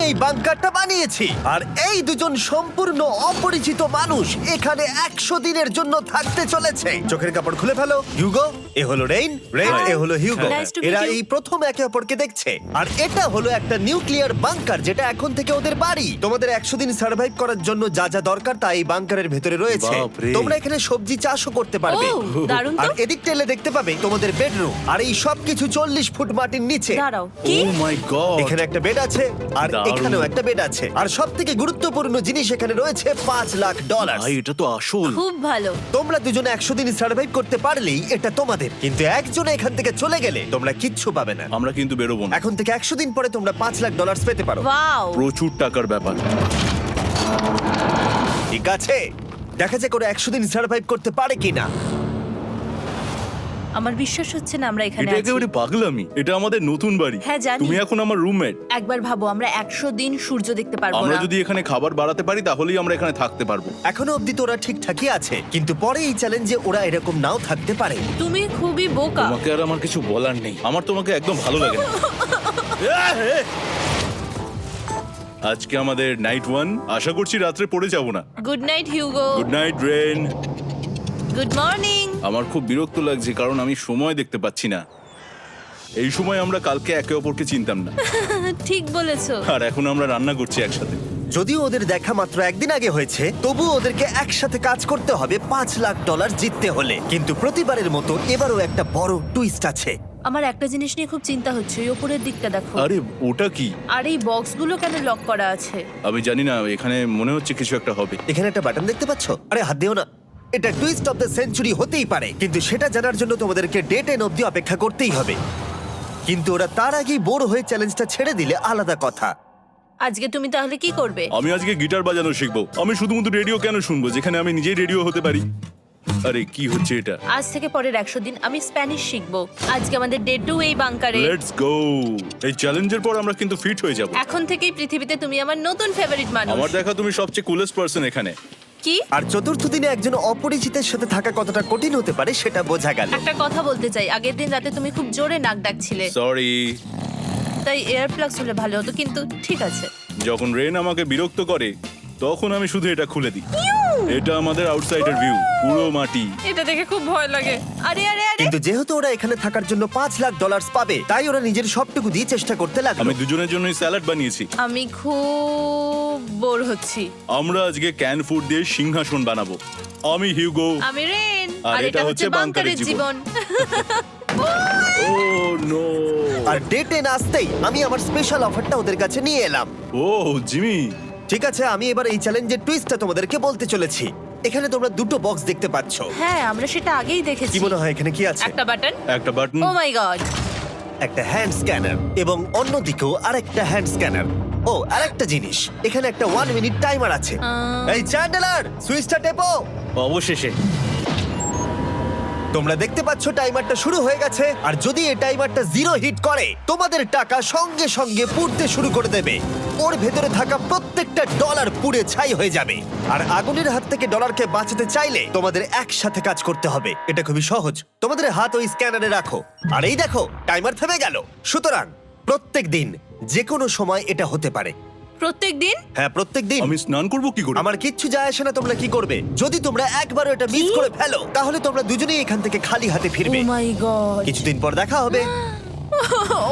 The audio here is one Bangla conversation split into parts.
এই বাংকারটা বানিয়েছি আর এই দুজন সম্পূর্ণ অপরিচিত মানুষ এখানে 100 দিনের জন্য থাকতে চলেছে। চোখের কাপড় খুলে ফেলো। হিউগো, এ হলো রেইন, এ হলো হিউগো। Nice to meet এরা you. এই প্রথম একে অপরকে দেখছে। আর এটা হলো একটা নিউক্লিয়ার বাংকার যেটা এখন থেকে ওদের বাড়ি। তোমাদের 100 দিন সার্ভাইভ করার জন্য যা যা দরকার তা এই বাংকারের ভেতরে রয়েছে। বাপরে। তোমরা এখানে সবজি চাষও করতে পারবে। ও, দারুণ তো। আর এদিক টেলে দেখতে পাবে তোমাদের বেডরুম। আর এই সব কিছু 40 ফুট মাটির নিচে। দাঁড়াও, কি? ও মাই গড, এখানে একটা বেড আছে আর দারুণ। এখানেও একটা বেড আছে। আর সবথেকে গুরুত্বপূর্ণ জিনিস এখানে রয়েছে $5,00,000। ভাই এটা তো আসল। খুব ভালো। তোমরা দুজনে 100 দিন সার্ভাইভ করতে পারলেই এটা তোমাদের, কিন্তু একজন এখান থেকে চলে গেলে তোমরা কিচ্ছু পাবে না। আমরা কিন্তু বেরোবো না, এখন থেকে 100 দিন পরে তোমরা $5,00,000 পেতে পারো। ওয়াও। প্রচুর টাকার ব্যাপার। ঠিক আছে, দেখা যাক ওরা 100 দিন সার্ভাইভ করতে পারে কিনা। আমার বিশ্বাস হচ্ছে না আমরা এখানে এটা আছি। একেবারে পাগলামি। এটা আমাদের নতুন বাড়ি। হ্যাঁ, জানি। তুমি এখন আমার রুমমেট। একবার ভাবো, আমরা 100 দিন সূর্য দেখতে পারবো আমরা না। যদি এখানে খাবার বাড়াতে পারি তাহলেই আমরা এখানে থাকতে পারবো। এখনো অব্দি তো ওরা ঠিকঠাকই আছে, কিন্তু পরে এই চ্যালেঞ্জে ওরা এরকম নাও থাকতে পারে। তুমি খুবই বোকা। তোমাকে আর আমার কিছু বলার নেই, আমার তোমাকে একদম ভালো লাগে না। আজকে আমাদের নাইট 1, আশা করছি রাত্রে পড়ে যাব না। Good night Hugo. Good night Ren. Good morning. আমার খুব বিরক্ত লাগছে কারণ আমি সময় দেখতে পাচ্ছি না। এই সময় আমরা কালকে একে অপরকে চিনতাম না, ঠিক বলেছো। আর এখন আমরা রান্না করছি একসাথে। যদিও ওদের দেখা মাত্র একদিন আগে হয়েছে, তবু ওদেরকে একসাথে কাজ করতে হবে $5,00,000 জিততে হলে। কিন্তু প্রতিবারের মতো এবারও একটা বড় টুইস্ট আছে। আমার একটা জিনিস নিয়ে খুব চিন্তা হচ্ছে, ওই উপরের দিকটা দেখো। আরে ওটা কি? আর এই বক্সগুলো কেন লক করা আছে? আমি জানি না, এখানে মনে হচ্ছে কিছু একটা হবে। এখানে একটা বাটন দেখতে পাচ্ছ? আরে হাত দিও না। এটা টুইস্ট অফ দ্য সেঞ্চুরি হতেই পারে, কিন্তু সেটা জানার জন্য তোমাদেরকে ডে 10 অব্দি অপেক্ষা করতেই হবে। কিন্তু ওরা তার আগেই বোর হয়ে চ্যালেঞ্জটা ছেড়ে দিলে আলাদা কথা। আজকে তুমি তাহলে কি করবে? আমি আজকে গিটার বাজানো শিখবো। আমি শুধুমাত্র রেডিও কেন শুনবো যেখানে আমি নিজেই রেডিও হতে পারি? আরে কি হচ্ছে এটা? আজ থেকে পরের 100 দিন আমি স্প্যানিশ শিখবো। আজকে আমাদের ডে 2 এই বাংকারে। Let's go. এই চ্যালেঞ্জের পর আমরা কিন্তু ফিট হয়ে যাব। এখন থেকেই পৃথিবীতে তুমি আমার নতুন ফেভারিট মানুষ। আমার দেখা তুমি সবচেয়ে কুলেস্ট পারসন এখানে। কি? আর চতুর্থ দিনে একজন অপরিচিতের সাথে থাকা কতটা কঠিন হতে পারে সেটা বোঝা গেল। একটা কথা বলতে চাই, আগের দিন রাতে তুমি খুব জোরে নাক ডাকছিলে, সরি। তাই এয়ার প্লাগস হলে ভালো হতো, কিন্তু ঠিক আছে। যখন রেন আমাকে বিরক্ত করে তখন আমি শুধু এটা খুলে দিই। এটা আমাদের আউটসাইডার ভিউ, পুরো মাটি। এটা দেখে খুব ভয় লাগে। আরে আরে আরে, কিন্তু যেহেতু ওরা এখানে থাকার জন্য $5,00,000 পাবে, তাই ওরা নিজের সবটুকু দিয়ে চেষ্টা করতে লাগলো। আমি দুজনের জন্যই স্যালাড বানিয়েছি। আমি খুব বোর হচ্ছি। আমরা আজকে ক্যান ফুড দিয়ে সিংহাসন বানাবো। আমি হিউগো। আমি রেন, আর আর এটা হচ্ছে বাংকারের জীবন। ও নো। আর ডে 10 আসতেই আমি আমার স্পেশাল অফারটা ওদের কাছে নিয়ে এলাম। ও জিমি। ঠিক আছে, আমি এবার এই চ্যালেঞ্জের টুইস্টটা তোমাদেরকে বলতে চলেছি। এখানে তোমরা দুটো বক্স দেখতে পাচ্ছ। হ্যাঁ, আমরা সেটা আগেই দেখেছি। কি মনে হয় এখানে কি আছে? একটা বাটন। একটা বাটন। ও মাই গড। একটা হ্যান্ড স্ক্যানার এবং অন্যদিকেও আরেকটা হ্যান্ড স্ক্যানার। ও, আরেকটা জিনিস, এখানে একটা 1 মিনিট টাইমার আছে। এই চ্যান্ডেলার, সুইচটা টেপো। অবশেষে। তোমরা দেখতে পাচ্ছ টাইমারটা শুরু হয়ে গেছে, আর যদি এই টাইমারটা 0 হিট করে তোমাদের টাকা সঙ্গে সঙ্গে পুড়তে শুরু করে দেবে। ওর ভেতরে থাকা প্রত্যেকটা ডলার পুড়ে ছাই হয়ে যাবে। আর আগুনের হাত থেকে ডলারকে বাঁচাতে চাইলে তোমাদের একসাথে কাজ করতে হবে। এটা খুবই সহজ। তোমাদের হাত ওই স্ক্যানারে রাখো, আর এই দেখো টাইমার থেমে গেল। সুতরাং প্রত্যেক দিন যে কোনো সময় এটা হতে পারে। প্রত্যেক দিন? হ্যাঁ, প্রত্যেক দিন। আমি স্নান করব কি করে? আমার কিচ্ছু যায় আসে না তোমরা কি করবে। যদি তোমরা একবারও এটা মিস করে ফেলো তাহলে তোমরা দুজনেই এখান থেকে খালি হাতে ও ফিরবে। মাই গড। কিছুদিন পর দেখা হবে।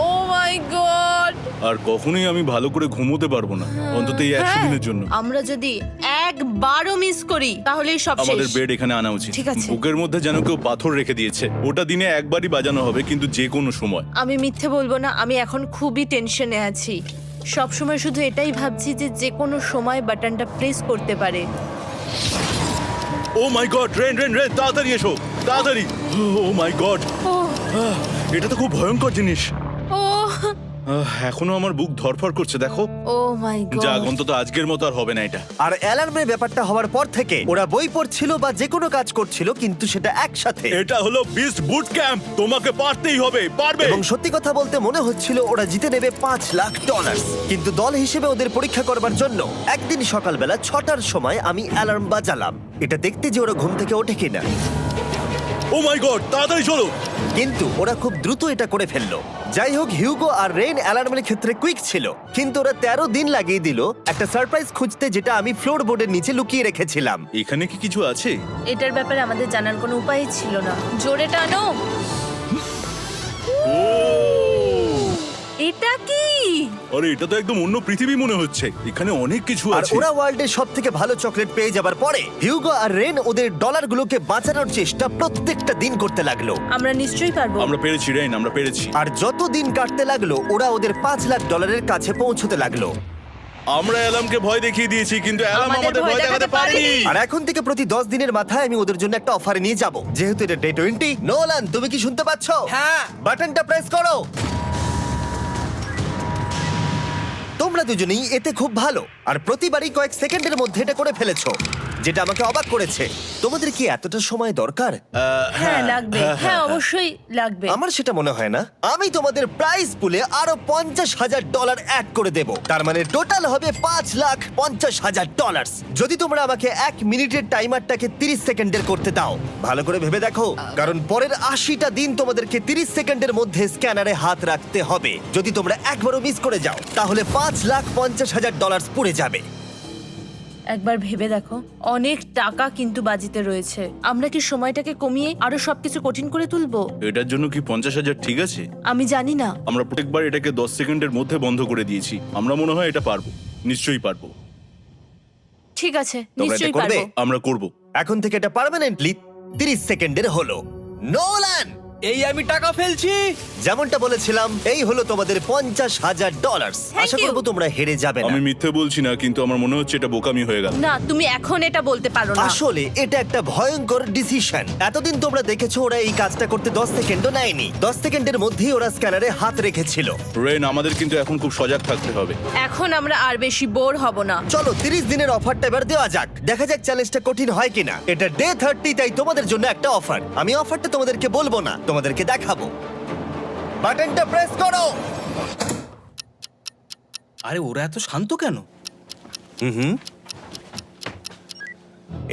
ও মাই গড। আর কখনোই আমি ভালো করে ঘুমোতে পারবো না, অন্তত এই 100 দিনের জন্য। আমরা যদি একবারও মিস করি তাহলেই সব আমাদের শেষ। বেড এখানে আনা উচিত। ঠিক আছে। বুকের মধ্যে যেন কেউ পাথর রেখে দিয়েছে। ওটা দিনে একবারই বাজানো হবে, কিন্তু যে কোনো সময়। আমি মিথ্যে বলবো না, আমি এখন খুবই টেনশনে আছি। সব সময় শুধু এটাই ভাবছি যে যে কোনো সময় বাটনটা প্রেস করতে পারে। ও মাই গড, রেন রেন রেন, তাড়াতাড়ি এসো, তাড়াতাড়ি। ও মাই গড, ও এটা তো খুব ভয়ঙ্কর জিনিস। ও এখনো আমার বুক ধরফর করছে, দেখো। ও মাই যাক, গড। অন্তত আজকের মতো আর হবে না এটা। আর অ্যালার্মের ব্যাপারটা হওয়ার পর থেকে ওরা বই পড়ছিল বা যে কোনো কাজ করছিল, কিন্তু সেটা একসাথে। এটা হলো বিস্ট বুট ক্যাম্প, তোমাকে পারতেই হবে, পারবে। এবং সত্যি কথা বলতে মনে হচ্ছিল ওরা জিতে নেবে $5,00,000। কিন্তু দল হিসেবে ওদের পরীক্ষা করবার জন্য একদিন সকালবেলা 6টার সময় আমি অ্যালার্ম বাজালাম, এটা দেখতে যে ওরা ঘুম থেকে ওঠে কিনা। ও মাই গড, তাড়াতাড়ি চলো। কিন্তু ওরা খুব দ্রুত এটা করে ফেললো। যাই হোক, হিউগো আর রেইন অ্যালার্মের ক্ষেত্রে কুইক ছিল, কিন্তু ওরা 13 দিন লাগিয়ে দিল একটা সারপ্রাইজ খুঁজতে, যেটা আমি ফ্লোর বোর্ডের নিচে লুকিয়ে রেখেছিলাম। এখানে কি কিছু আছে? এটার ব্যাপারে আমাদের জানার কোনো উপায় ছিল না। জোরে টানো। ও এটা কি? আরে এটা তো একদম অন্য পৃথিবী মনে হচ্ছে। এখানে অনেক কিছু আর আছে। ওরা ওয়ার্ল্ডের সব থেকে ভালো চকলেট পেয়ে যাবার পরে হিউগো আর রেন ওদের ডলারগুলোকে বাঁচানোর চেষ্টা প্রত্যেকটা দিন করতে লাগলো। আমরা নিশ্চয়ই পারবো। আমরা পেরেছি রেইন, আমরা পেরেছি। আর যত দিন কাটতে লাগলো, ওরা ওদের $5,00,000 কাছে পৌঁছতে লাগলো। আমরা অ্যালামকে ভয় দেখিয়ে দিয়েছি, কিন্তু অ্যালাম আমাদের আমাদের ভয় ভয় দেখাতে দেখাতে পারেনি। পারেনি। আর এখন থেকে প্রতি 10 দিনের মাথায় আমি ওদের জন্য একটা অফারে নিয়ে যাব, যেহেতু এটা ডে 20। নোলান, তুমি কি শুনতে পাচ্ছ? হ্যাঁ। বাটনটা প্রেস করো। তোমরা দুজনেই এতে খুব ভালো, আর প্রতিবারই কয়েক সেকেন্ডের মধ্যে এটা করে ফেলেছো, যেটা আমাকে অবাক করেছে। তোমাদের কি এতটা সময় দরকার? হ্যাঁ লাগবে, হ্যাঁ অবশ্যই লাগবে। আমার সেটা মনে হয় না। আমি তোমাদের প্রাইস পুলে আরো $50,000 অ্যাড করে দেব, তার মানে টোটাল হবে $5,50,000। যদি তোমরা আমাকে 1 মিনিটের টাইমারটাকে 30 সেকেন্ডের করতে দাও। ভালো করে ভেবে দেখো, কারণ পরের 80টা দিন তোমাদেরকে 30 সেকেন্ডের মধ্যে স্ক্যানারে হাত রাখতে হবে। যদি তোমরা একবারও মিস করে যাও, তাহলে $5,50,000 পুড়ে যাবে। একবার ভেবে দেখো, অনেক টাকা কিন্তু বাজিতে রয়েছে। আমরা কি সময়টাকে কমিয়ে আরো সবকিছু কঠিন করে তুলবো? এটার জন্য কি 50,000 ঠিক আছে? আমি জানি না। আমরা প্রত্যেকবার এটাকে 10 সেকেন্ডের মধ্যে বন্ধ করে দিয়েছি। আমরা মনে হয় এটা পারবো, নিশ্চয়ই পারবো। ঠিক আছে, তোমরা এটা নিশ্চয়ই করবে? পারবো। আমরা করব। এখন থেকে এটা পার্মানেন্টলি 30 সেকেন্ডের হলো। নোলান, এই আমি টাকা ফেলছি। যেমনটা বলেছিলাম, এই হলো তোমাদের $50,000। Thank Asha you. করবো তোমরা হেরে যাবে না। আমি মিথ্যে বলছি না, কিন্তু আমার মনে হচ্ছে এটা বোকামি হয়ে গেল। না, তুমি এখন এটা বলতে পারো না। আসলে এটা একটা ভয়ঙ্কর ডিসিশন। এতদিন তোমরা দেখেছো ওরা এই কাজটা করতে 10 সেকেন্ডও নেয়নি। 10 সেকেন্ডের মধ্যেই ওরা স্ক্যানারে হাত রেখেছিল। রেন, আমাদের কিন্তু এখন খুব সজাগ থাকতে হবে। এখন আমরা আর বেশি বোর হব না। চলো 30 দিনের অফারটা এবার দেওয়া যাক, দেখা যাক চ্যালেঞ্জটা কঠিন হয় কিনা। এটা ডে 30, তাই তোমাদের জন্য একটা অফার। আমি অফারটা তোমাদেরকে বলবো না, তোমাদেরকে দেখাবো। বাটনটা প্রেস করো। আরে ওরা এত শান্ত কেন?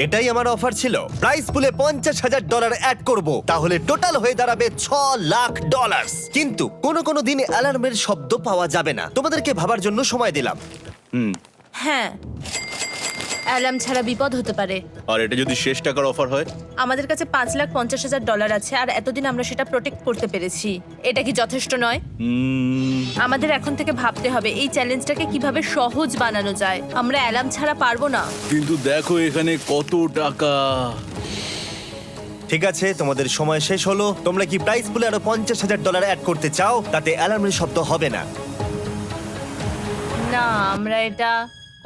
এটাই আমার অফার ছিল। প্রাইস পুলে $50,000 অ্যাড করব, তাহলে টোটাল হয়ে দাঁড়াবে $6,00,000। কিন্তু কোনো দিন অ্যালার্মের শব্দ পাওয়া যাবে না। তোমাদেরকে ভাবার জন্য সময় দিলাম। হ্যাঁ, অ্যালার্ম ছাড়া বিপদ হতে পারে। আর এটা যদি শেষ টাকার অফার হয়? আমাদের কাছে $5,50,000 আছে, আর এতদিন আমরা সেটা প্রোটেক্ট করতে পেরেছি। এটা কি যথেষ্ট নয়? আমাদের এখন থেকে ভাবতে হবে এই চ্যালেঞ্জটাকে কিভাবে সহজ বানানো যায়। আমরা অ্যালার্ম ছাড়া পারবো না। কিন্তু দেখো এখানে কত টাকা। ঠিক আছে, তোমাদের সময় শেষ হলো। তোমরা কি প্রাইস পুলে আরো $50,000 অ্যাড করতে চাও? তাতে অ্যালার্মের শব্দ হবে না। না, আমরা এটা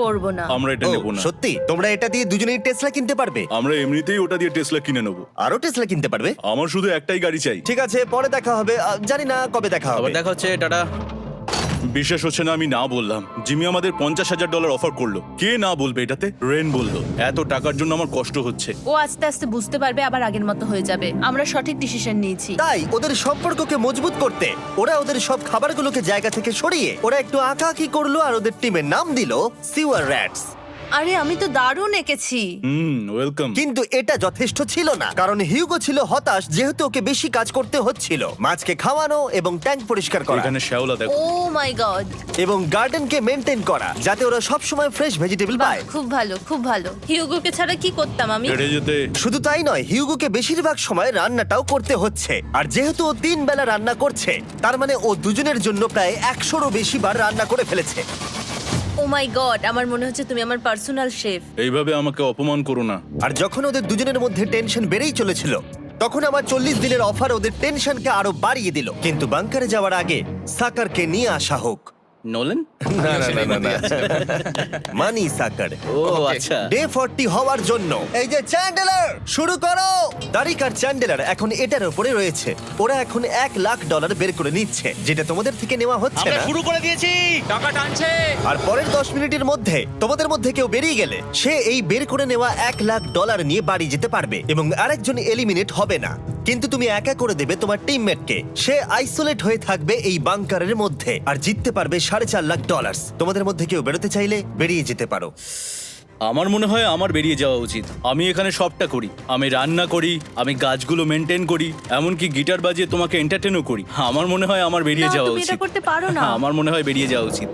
করব না। আমরা এটা ও, নেব না। সত্যি? তোমরা এটা দিয়ে দুজনেই টেসলা কিনতে পারবে? আমরা এমনিতেই ওটা দিয়ে টেসলা কিনে নেব। আরো টেসলা কিনতে পারবে? আমার শুধু একটাই গাড়ি চাই। ঠিক আছে, পরে দেখা হবে। জানি না কবে দেখা হবে। আবার দেখা হচ্ছে, টাটা। বিশ্বাস হচ্ছে না আমি না বললাম। জিমি আমাদের $50,000 অফার করলো। কে না বলবে এটাতে? রেন বললো। এত টাকার জন্য আমার কষ্ট হচ্ছে। ও আস্তে আস্তে বুঝতে পারবে, আবার আগের মতো হয়ে যাবে। আমরা সঠিক ডিসিশন নিয়েছি। তাই ওদের সম্পর্ককে মজবুত করতে ওরা ওদের সব খাবারগুলোকে জায়গা থেকে সরিয়ে ওরা একটু আঁকাআঁকি করলো, আর ওদের টিমের নাম দিল সিওয়ার র্যাটস। আরে আমি তো দারুণ এঁকেছি। ওয়েলকাম। কিন্তু এটা যথেষ্ট ছিল না, কারণ হিউগো ছিল হতাশ, যেহেতু ওকে বেশি কাজ করতে হচ্ছিল। মাছকে খাওয়ানো এবং ট্যাঙ্ক পরিষ্কার করা এখানে শ্যাওলা দেখো। ও মাই গড, এবং গার্ডেনকে মেনটেন করা, যাতে ওরা সব সময় ফ্রেশ ভেজিটেবল পায়। খুব ভালো, খুব ভালো। হিউগোকে ছাড়া কি করতাম আমি? হেরে যেতে। শুধু তাই নয়, হিউগোকে বেশিরভাগ সময় রান্নাটাও করতে হচ্ছে। আর যেহেতু ও 3 বেলা রান্না করছে, তার মানে ও দুজনের জন্য প্রায় 100রও বেশি বার রান্না করে ফেলেছে। ও মাই গড, আমার মনে হচ্ছে তুমি আমার পার্সোনাল শেফ। এইভাবে আমাকে অপমান করো না। আর যখন ওদের দুজনের মধ্যে টেনশন বেড়েই চলেছিল, তখন আমার 40 দিনের অফার ওদের টেনশনকে আরো বাড়িয়ে দিল। কিন্তু বাংকারে যাওয়ার আগে সাকারকে নিয়ে আসা হোক। নোলেন? মানি সাকার। ও আচ্ছা। ডে 40 হওয়ার জন্য এই যে চ্যান্ডেলার শুরু করো। তারিক আর চ্যান্ডেলার এখন এটার উপরে রয়েছে। ওরা এখন $1,00,000 বের করে নিচ্ছে, যেটা তোমাদের থেকে নেওয়া হচ্ছে আমরা না। শুরু করে দিয়েছি, টাকা টানছে। আর পরের 10 মিনিটের মধ্যে তোমাদের মধ্যে কেউ বেরিয়ে গেলে সে এই বের করে নেওয়া $1,00,000 নিয়ে বাড়ি যেতে পারবে, এবং আরেকজন এলিমিনেট হবে না। কিন্তু তুমি একা করে দেবে তোমার টিমমেটকে। সে আইসোলেট হয়ে থাকবে এই বাংকারের মধ্যে, আর জিততে পারবে $4.5 লাখ। তোমাদের মধ্যে কেউ বেরোতে চাইলে বেরিয়ে যেতে পারো। আমার মনে হয় আমার বেরিয়ে যাওয়া উচিত। আমি এখানে সবটা করি, আমি রান্না করি, আমি গাছগুলো মেনটেন করি, এমনকি গিটার বাজিয়ে তোমাকে এন্টারটেনও করি। আমার মনে হয় আমার বেরিয়ে না, যাওয়া তুমি এটা উচিত। করতে পারো না। আমার মনে হয় বেরিয়ে যাওয়া উচিত।